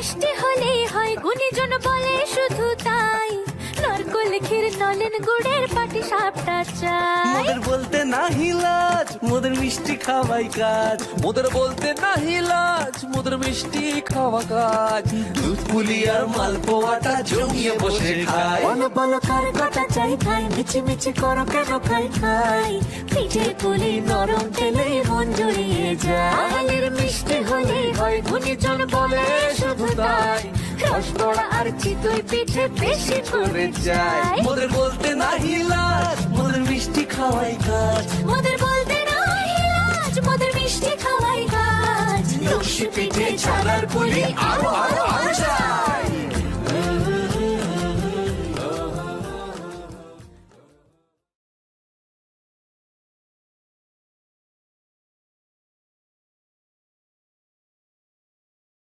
মিষ্টি হলেই হয় গুণীজন বলে শুধু তাই নারকোল ক্ষীর নলেন গুড়ের পাটি সাপটা চাই মোদের বলতে নাহি লাজ মোদের মিষ্টি খাওয়াই কাজ মোদের বলতে নাহি লাজ মোদের মিষ্টি খাওয়া কাজ দুধ পুলি আর মালপোয়াটা জমিয়ে বসে খায় বলো বলো কার কটা চাই খাই মিছি মিছি করো কেন খাই খাই পিঠে পুলি নরম তেলে মন জড়িয়ে যায় বাঙালির মিষ্টি হলেই হয় গুণীজন বলে শুধু তাই রসগোড়া আর চিতই পিঠে বেশি করে যায় মোদের বলতে নাহি লাজ মোদের মিষ্টি খাওয়াই কাজ মোদের বলতে নাই লাজ মোদের মিষ্টি খাওয়াই কাজ লস্যি পিঠে ছানার পুলি আরো